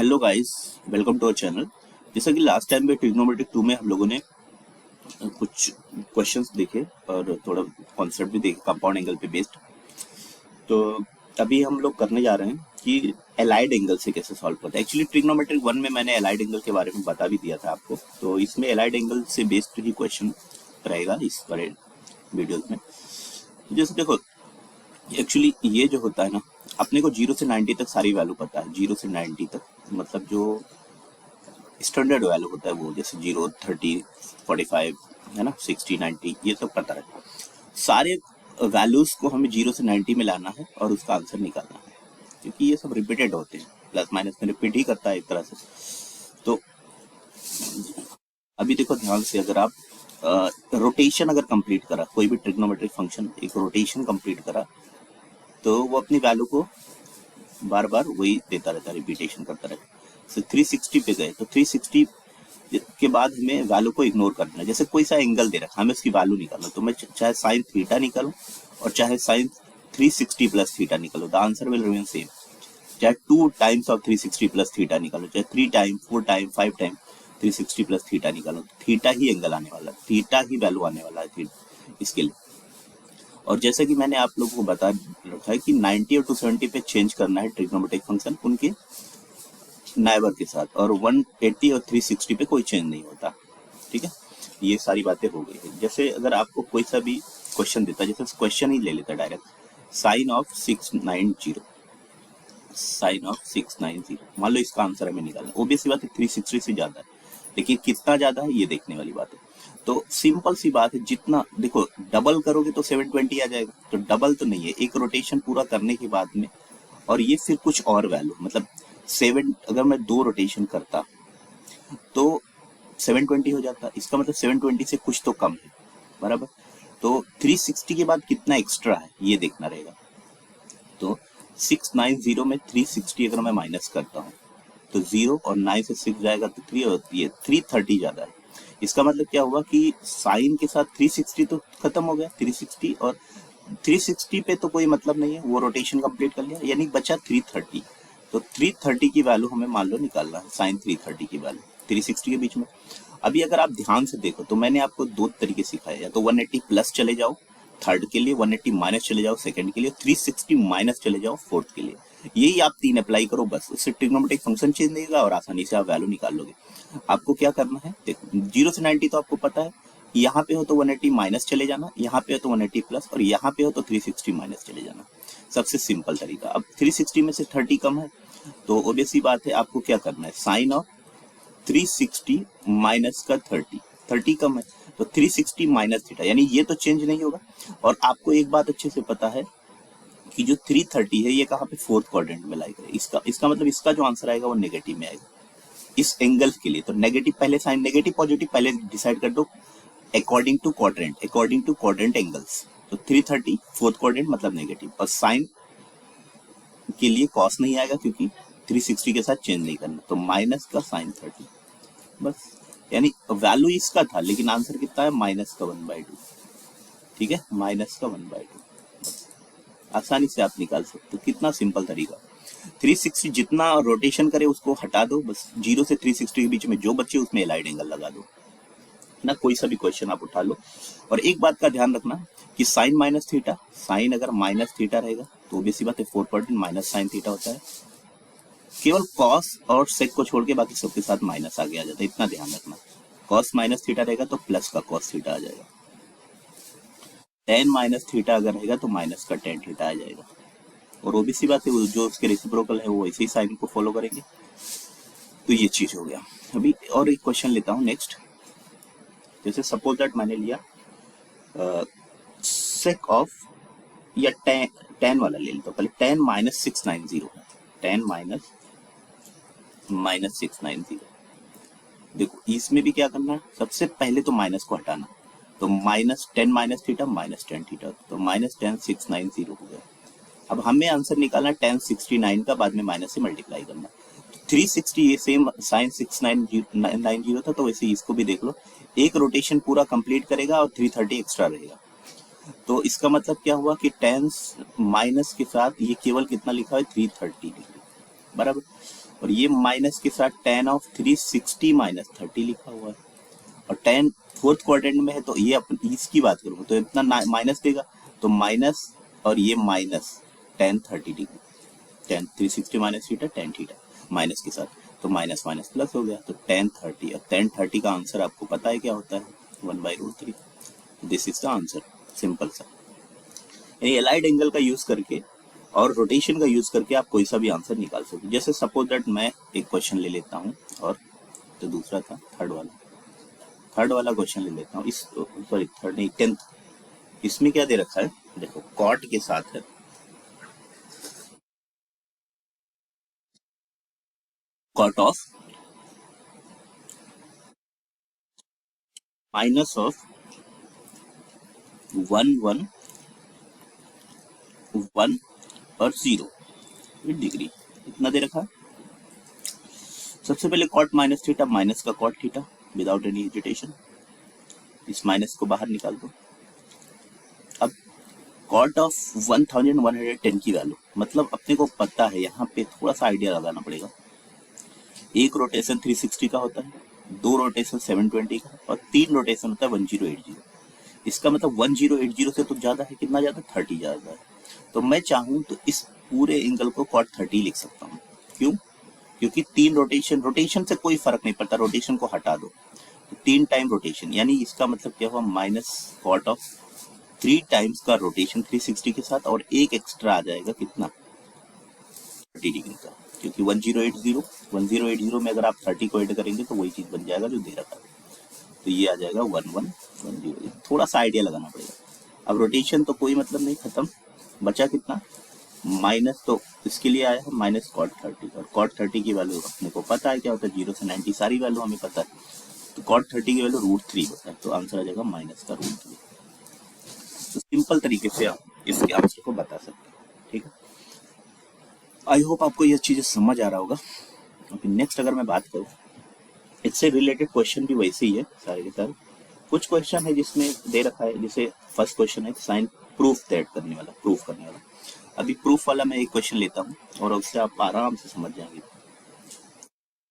Hello guys, welcome to our channel. जैसा कि last time में ट्रिग्नोमेट्रिक 2 में हम लोगों ने कुछ क्वेश्चंस देखे और थोड़ा कॉन्सेप्ट भी देखे कंपाउंड एंगल पे बेस्ड। तो अभी हम लोग करने जा रहे हैं कि एलाइड एंगल से कैसे सॉल्व करते हैं। एक्चुअली ट्रिग्नोमेट्रिक 1 में मैंने एलाइड एंगल के बारे में बता भी दिया था आपको, तो इसमें एलाइड एंगल से बेस्ड ही क्वेश्चन रहेगा इस बड़े वीडियो में। जैसे देखो, एक्चुअली ये जो होता है ना, अपने को 0 से 90 तक सारी वैल्यू पता है। 0 से 90 तक मतलब जो स्टैंडर्ड वैल्यू होता है वो, जैसे 0, 30, 45 है ना, 60, 90, ये सब पता है। सारे वैल्यूज को हमें 0 से 90 में लाना है और उसका आंसर निकालना है, क्योंकि ये सब रिपीटेड होते हैं, प्लस माइनस में रिपीट ही करता है एक तरह से। तो अभी देखो ध्यान से, अगर आप रोटेशन अगर कंप्लीट करा, कोई भी ट्रिग्नोमेट्रिक फंक्शन एक रोटेशन कंप्लीट करा, तो वो अपनी वैल्यू को बार बार वही देता रहता है, रिपीटेशन करता रहता है। 360 पे गए तो 360 के बाद हमें वैल्यू को इग्नोर करना है। जैसे कोई सा एंगल दे रखा है, हमें उसकी वैल्यू निकालना, तो मैं चाहे साइन थीटा निकालूं और चाहे साइन 360 प्लस थीटा निकालूं, the answer will remain same. चाहे 2 टाइम्स ऑफ 360 प्लस थीटा निकालो, चाहे 3 time, 4 time, 5 time 360 plus theta निकालो, थीटा ही एंगल आने वाला है, थीटा ही वैल्यू आने वाला है इसके लिए। और जैसे कि मैंने आप लोगों को बता रखा है कि 90 और 270 पे चेंज करना है ट्रिग्नोमेट्रिक फंक्शन उनके नाइबर के साथ, और 180 और 360 पे कोई चेंज नहीं होता। ठीक है, ये सारी बातें हो गई है। जैसे अगर आपको कोई सा भी क्वेश्चन देता है, जैसे क्वेश्चन ही ले लेता direct, sine of 690, sine of 690, मान लो इसका आंसर हमें निकालना। ओबियसली बात है 360 से ज्यादा है, लेकिन कितना ज्यादा है ये देखने वाली बात है। तो सिंपल सी बात है, जितना देखो डबल करोगे तो 720 आ जाएगा, तो डबल तो नहीं है, एक रोटेशन पूरा करने के बाद में, और ये फिर कुछ और वैल्यू, मतलब 7, अगर मैं 2 रोटेशन करता तो 720 हो जाता, इसका मतलब 720 से कुछ तो कम है, बराबर। तो 360 के बाद कितना एक्स्ट्रा है ये देखना रहेगा। तो 690 में 360 अगर मैं माइनस करता हूँ तो 0 और 9 से 6 जाएगा तो 3, और ये 330 ज्यादा है। इसका मतलब क्या हुआ कि साइन के साथ 360 तो खत्म हो गया, 360 और 360 पे तो कोई मतलब नहीं है, वो रोटेशन कंप्लीट कर लिया, यानी बचा 330। तो 330 की वैल्यू हमें मान लो निकालना है, साइन 330 की वैल्यू 360 के बीच में। अभी अगर आप ध्यान से देखो तो मैंने आपको 2 तरीके सिखाया, या तो 180 प्लस चले जाओ थर्ड के लिए, 180 माइनस चले जाओ सेकंड के लिए, 360 माइनस चले जाओ फोर्थ के लिए। यही आप 3 अप्लाई करो, बस उससे ट्रिग्नोमेट्रिक फंक्शन चेंज नहीं होगा और आसानी से आप वैल्यू निकाल लोगे। आपको क्या करना है, देखो 0 से 90 तो आपको पता है, यहाँ पे हो तो 180 माइनस चले जाना, यहाँ पे हो तो 180 प्लस, और यहाँ पे हो तो 360 माइनस चले जाना। सबसे सिंपल तरीका। अब 360 में से 30 कम है, तो ऑब्वियसली बात है आपको क्या करना है, साइन ऑफ 360 माइनस का 30 कम है, तो 360 माइनस थीटा, यानी ये तो चेंज नहीं होगा। और आपको एक बात अच्छे से पता है कि जो 330 है ये कहाँ पे, फोर्थ क्वाड्रेंट में लाई करें। इसका मतलब इसका जो आंसर आएगा वो नेगेटिव में आएगा इस एंगल के लिए। तो नेगेटिव पहले, साइन नेगेटिव पॉजिटिव पहले डिसाइड कर दो अकॉर्डिंग टू क्वाड्रेंट एंगल्स। तो 330 फोर्थ क्वाड्रेंट मतलब नेगेटिव, और साइन के लिए कॉस नहीं आएगा क्योंकि 360 के साथ चेंज नहीं करना, तो माइनस का साइन 30, बस। यानी वैल्यू इसका था लेकिन आंसर कितना है, माइनस का 1/2। ठीक है, माइनस का 1/2, आसानी से आप निकाल सकते हो। कितना सिंपल तरीका। 360 जितना रोटेशन करे उसको हटा दो, बस 0 से 360 के बीच में जो बचे उसमें एलाइड एंगल लगा दो ना। कोई सा भी क्वेश्चन आप उठा लो। और एक बात का ध्यान रखना कि साइन माइनस थीटा, साइन अगर माइनस थीटा रहेगा तो बेसिक बात है 4% माइनस साइन थीटा होता है। केवल कॉस और सेक को छोड़ के बाकी सबके साथ माइनस आगे आ जाता है, इतना ध्यान रखना। कॉस माइनस थीटा रहेगा तो प्लस का कॉस थीटा आ जाएगा, टेन माइनस थीटा अगर रहेगा तो माइनस का टेन थीटा आ जाएगा। और ओबीसी बात है, जो उसके रेसिप्रोकल है वो ऐसे ही साइन को फॉलो करेंगे। तो ये चीज हो गया। अभी और एक क्वेश्चन लेता हूँ नेक्स्ट। जैसे सपोज दैट मैंने लिया सेक ऑफ, या टेन वाला ले लेता हूँ पहले, 10 माइनस 690 है, 10 माइनस 690। देखो इसमें भी क्या करना है, सबसे पहले तो माइनस को हटाना, तो minus 10 minus theta minus 10 theta, तो माइनस 10 690 हो गया। अब हमें आंसर निकालना 1069 का, बाद में माइनस से मल्टीप्लाई करना। 360 ये सेम साइन 690 था, तो वैसे इसको भी देख लो, एक रोटेशन पूरा कंप्लीट करेगा और 330 एक्स्ट्रा रहेगा। तो इसका मतलब क्या हुआ कि 10 माइनस के साथ ये केवल कितना लिखा है, 330 डिग्री, बराबर। और ये माइनस के साथ tan ऑफ 360 माइनस 30 लिखा हुआ है, और tan फोर्थ क्वाड्रेंट में है तो ये अपन इसकी बात करूँ तो इतना माइनस देगा, तो माइनस और ये minus tan 30 degree, tan 360 minus theta tan theta minus के साथ, तो माइनस माइनस प्लस हो गया, तो tan 30, और tan 30 का आंसर आपको पता है क्या होता है, 1/√3। This is the answer, simple सा। यानी एलाइड एंगल का यूज करके और रोटेशन का यूज करके आप कोई सा भी आंसर निकाल सकते। जैसे सपोज दैट मैं एक क्वेश्चन ले लेता हूँ, और तो दूसरा था थर्ड वाला क्वेश्चन ले लेता हूँ, इस सॉरी थर्ड नहीं 10th। इसमें क्या दे रखा है, देखो कॉट के साथ है कॉट ऑफ माइनस ऑफ 1 1 1 और 0 डिग्री, इतना दे रखा है। सबसे पहले कॉट माइनस थीटा, माइनस का cot theta without any hesitation, इस माइनस को बाहर निकाल दो। अब कॉट ऑफ 1110 की वैल्यू, मतलब अपने को पता है, यहाँ पे थोड़ा सा आइडिया लगाना पड़ेगा। एक रोटेशन 360 का होता है, दो रोटेशन 720 का, और तीन रोटेशन होता है 1080। इसका मतलब 1080 से तो ज्यादा है, कितना ज्यादा, 30 ज्यादा है। तो मैं चाहूं तो इस पूरे एंगल को कॉट 30 लिख सकता हूँ। क्यों? क्योंकि तीन रोटेशन से कोई फर्क नहीं पड़ता, रोटेशन को हटा दो तो 3 टाइम रोटेशन, यानी इसका मतलब क्या हुआ, माइनस कॉट ऑफ 3 टाइम्स का रोटेशन 360 के साथ, और एक एक्स्ट्रा आ जाएगा कितना, 30 डिग्री का। क्योंकि 1080 में अगर आप 30 को ऐड करेंगे तो वही चीज बन जाएगा जो दे रखा है, तो ये आ जाएगा 1110। थोड़ा सा आइडिया लगाना पड़ेगा। अब रोटेशन तो कोई मतलब नहीं, खत्म, बचा कितना, माइनस, तो इसके लिए आया है माइनस कॉट 30, और कॉट 30 की वैल्यू अपने को पता है क्या होता है, 0 से 90 सारी वैल्यू हमें पता है, तो कॉट 30 की वैल्यू √3 होता है, तो आंसर आ जाएगा माइनस का √3। तो सिंपल तरीके से आप इसके आंसर को बता सकते हैं। ठीक है, आई होप आपको ये चीजें समझ आ रहा होगा। अभी नेक्स्ट अगर मैं बात करूँ, इससे रिलेटेड क्वेश्चन भी वैसे ही है सारे के सारे। कुछ क्वेश्चन है जिसमें दे रखा है, जैसे फर्स्ट क्वेश्चन है साइन प्रूफ करने वाला। अभी प्रूफ वाला मैं एक क्वेश्चन लेता हूँ और उससे आप आराम से समझ जाएंगे।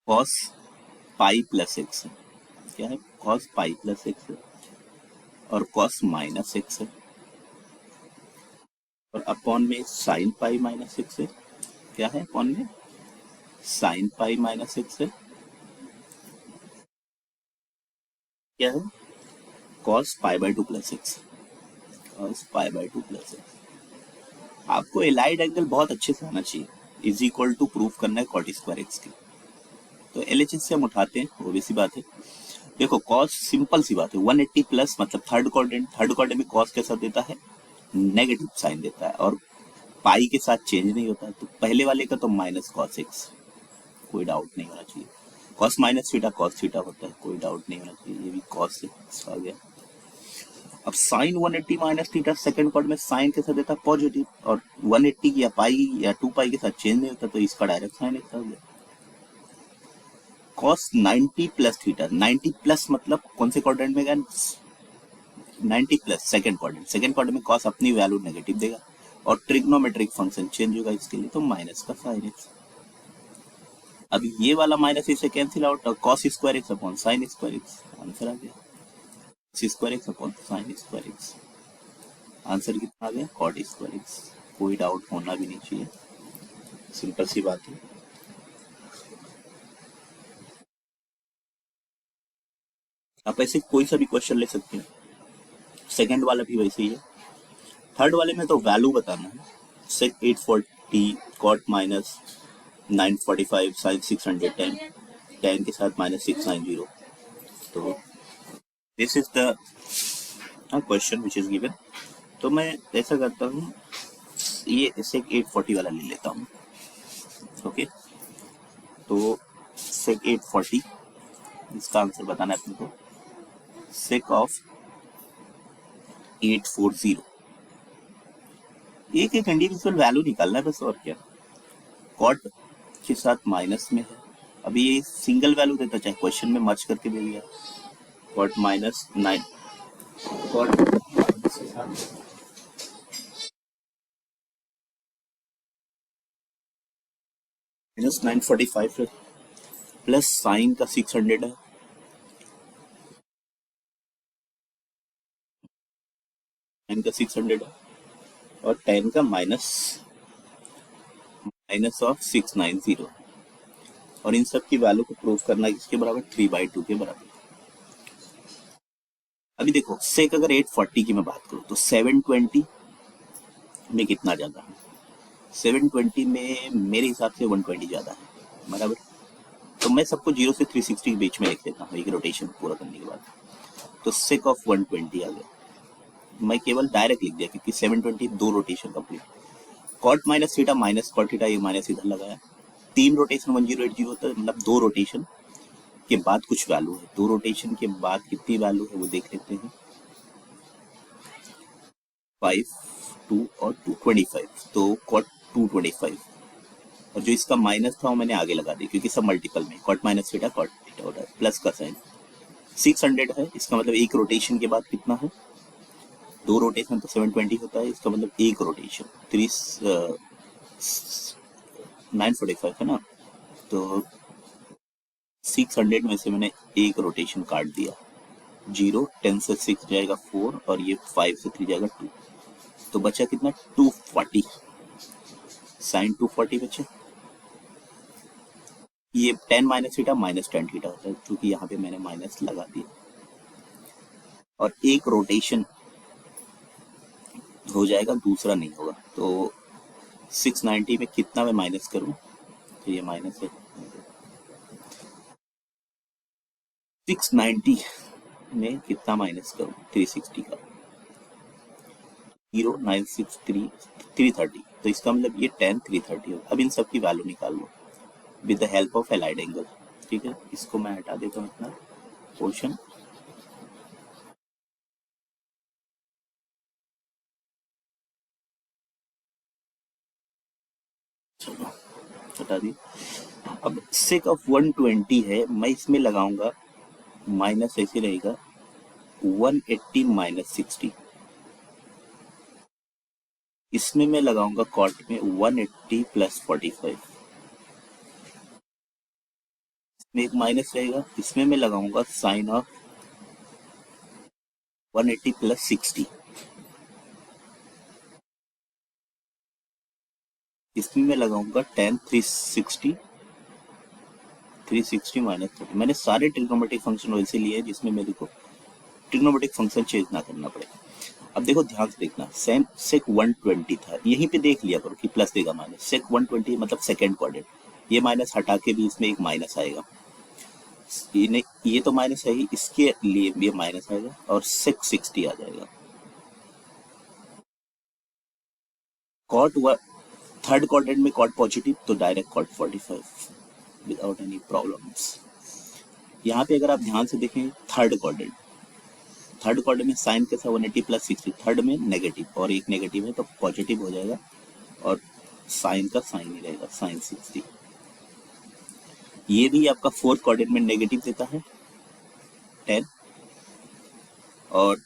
कॉस पाई प्लस एक्स है, क्या है, कॉस पाई प्लस एक्स है, और कॉस माइनस एक्स है, और अपॉन में साइन पाई माइनस एक्स है, क्या है, अपॉन में साइन पाई माइनस एक्स है, क्या है, cos pi by 2 plus x, cos pi by 2 plus x. आपको एलाइड एंगल बहुत अच्छे से आना चाहिए, इज इक्वल टू प्रूफ करना है कॉट स्क्वायर एक्स की, तो एलएचएस से हम उठाते हैं, वो भी सी बात है। देखो कॉस सिंपल सी बात है, 180 प्लस मतलब थर्ड क्वाड्रेंट में कॉस कैसा देता है, नेगेटिव साइन देता है, और पाई के साथ चेंज नहीं होता है, तो पहले वाले का तो माइनस कॉस एक्स, कोई डाउट नहीं होना चाहिए। Cos minus theta cos theta होता है, कोई डाउट नहीं होना चाहिए, ये भी कॉस एक्स आ गया। अब sine 180 minus theta, second quadrant में साइन कैसा देता है, पॉजिटिव, और 180 या पाई या 2 पाई के साथ चेंज नहीं होता, तो इसका डायरेक्ट साइन एक्स आ गया। कॉस 90 प्लस थीटा, 90 प्लस मतलब कौन से क्वाड्रेंट में गया, 90 प्लस सेकंड क्वाड्रेंट में कॉस अपनी वैल्यू नेगेटिव देगा, और ट्रिग्नोमेट्रिक फंक्शन चेंज होगा इसके लिए, तो माइनस का साइन एक्स। अब ये वाला माइनस इसे कैंसिल आउट, और cos square x upon sine square x, answer आ गया, square x upon sine square x, answer कितना आ गया, कॉट स्क्वायर एक्स। कोई डाउट होना भी नहीं चाहिए, सिंपल सी बात है। आप ऐसे कोई सा भी क्वेश्चन ले सकते हैं, सेकंड वाला भी वैसे ही है। थर्ड वाले में तो वैल्यू बताना है, सेक 840 कॉट माइनस 945 साइन 610 tan के साथ माइनस 690, तो this is the question which is given. तो मैं ऐसा करता हूँ, ये सेक 840 वाला ले लेता हूँ। ओके, तो सेक 840, इसका आंसर बताना है अपने को, सेक ऑफ 840, एक एक इंडिविजुअल वैल्यू निकालना है बस, और क्या। कॉट के साथ माइनस में है, अभी ये सिंगल वैल्यू देता, चाहे क्वेश्चन में मर्ज करके दे दिया, कॉट माइनस 9, कॉट -945 है, प्लस साइन का 600 है, साइन का 600 है, और tan का माइनस ऑफ 690, और इन सब की वैल्यू को प्रूव करना है किसके बराबर, 3/2 के बराबर। अभी देखो सेक अगर 840 की मैं बात करूं तो 720 में कितना ज्यादा है, 720 में मेरे हिसाब से 120 ज्यादा है बराबर। तो मैं सबको 0 से 360 के बीच में लिख देता हूँ एक रोटेशन पूरा करने के बाद। तो सेक ऑफ 120 आ गया, मैं केवल डायरेक्ट लिख दिया क्योंकि 720 दो rotation complete. Cot minus theta minus cot theta, ये माइनस इधर लगाया, 3 रोटेशन 1080 होता है, मतलब 2 रोटेशन के बाद कुछ वैल्यू है, 2 रोटेशन के बाद कितनी वैल्यू है वो देख लेते हैं, 5 2 और 2 25, तो कॉट 225, और जो इसका माइनस था वो मैंने आगे लगा दिया क्योंकि सब मल्टीपल में, cot minus theta cot theta होता है, प्लस का साइन 600 है, इसका मतलब एक रोटेशन के बाद कितना है, 2 रोटेशन तो 720 होता है, इसका मतलब एक रोटेशन 945 है ना, तो 600 में से मैंने एक रोटेशन काट दिया, 0 10 से 6 जाएगा 4, और ये 5 से 3 जाएगा 2, तो बचा कितना 240, साइन 240 बचे। ये 10 माइनस थीटा माइनस 10 थीटा होता है क्योंकि यहाँ पे मैंने माइनस लगा दिया, और एक रोटेशन हो जाएगा दूसरा नहीं होगा, तो 690 में कितना मैं माइनस करूं, तो ये माइनस है, 690 में कितना माइनस करूं, 360 का 0963 330, तो इसका मतलब ये 10 330 होगा। अब इन सब की वैल्यू निकाल लो with the help of allied angle, ठीक है, इसको मैं हटा देता हूँ इतना पोर्शन, चलो हटा दी। अब सेक ऑफ 120 है, मैं इसमें लगाऊंगा माइनस, ऐसे रहेगा 180 माइनस 60, इसमें मैं लगाऊंगा कॉट में 180 प्लस 45, इसमें एक माइनस रहेगा, इसमें मैं लगाऊंगा साइन ऑफ 180 प्लस 60, इसमें मैं लगाऊंगा tan 360 माइनस 30। मैंने सारे ट्रिग्नोमेट्रिक फंक्शन वैसे लिए जिसमें मेरे को ट्रिग्नोमेट्रिक फंक्शन चेंज ना करना पड़े। अब देखो ध्यान से देखना, सेक 120 था, यहीं पे देख लिया करो कि प्लस देगा माइनस, सेक 120 मतलब सेकंड क्वाड्रेंट, ये माइनस हटा के भी इसमें एक माइनस आएगा, ये तो माइनस है ही, इसके लिए भी माइनस आएगा, और सेक 60 आ जाएगा। कॉट थर्ड क्वाड्रेंट में कॉट पॉजिटिव, तो direct cot 45 without any problems. यहाँ पे अगर आप ध्यान से देखें थर्ड क्वाड्रेंट में साइन कैसा 180 प्लस 60, थर्ड में नेगेटिव और एक नेगेटिव है तो पॉजिटिव हो जाएगा, और साइन का साइन ही रहेगा साइन 60। ये भी आपका फोर्थ क्वाड्रेंट में नेगेटिव देता है 10, और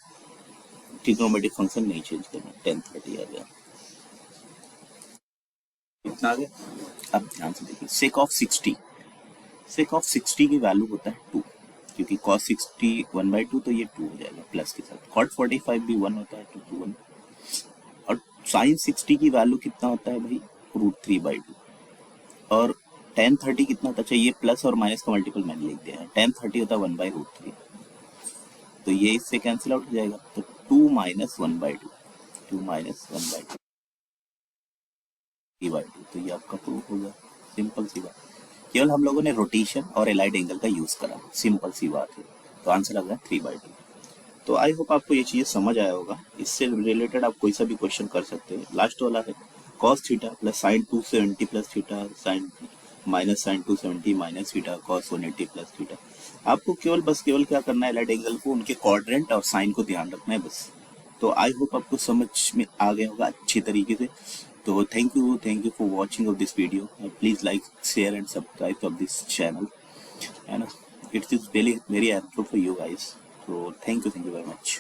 ट्रिग्नोमेट्रिक फंक्शन नहीं चेंज करना, 10 30 आ गया, इतना आ गया। अब ध्यान से देखिए सेक ऑफ 60 की वैल्यू होता है 2, क्योंकि cos 60 1/2, तो ये 2 हो जाएगा प्लस के साथ, cot 45 भी 1 होता है तो 2 1, और sin 60 की वैल्यू कितना होता है भाई, √3/2, और tan 30 कितना होता चाहिए, प्लस और माइनस का मल्टीपल मैंने लिख दिया है, tan 30 होता है 1/√3, तो ये इससे कैंसिल आउट हो जाएगा, तो 2 माइनस 1/2, 2 माइनस 1/2 3/2, तो ये आपका प्रूफ होगा, सिंपल सी बात। केवल हम लोगों ने रोटेशन और एलाइड एंगल का यूज करा, सिंपल सी बात है, तो आंसर आ गया 3/2। तो आई होप आपको ये चीजें समझ आया होगा, इससे रिलेटेड आप कोई सा भी क्वेश्चन कर सकते हैं। लास्ट वाला है cos theta plus sine 270 plus theta, sine minus sine 270 minus theta, cos 180 plus theta. आपको केवल क्या करना है, एलाइड एंगल को, उनके क्वाड्रेंट और साइन को ध्यान रखना है बस। तो आई होप आपको समझ में आ गया होगा अच्छी तरीके से। तो thank you for watching of this video, please like share and subscribe of this channel, है ना, it is really very helpful for you guys. So thank you very much.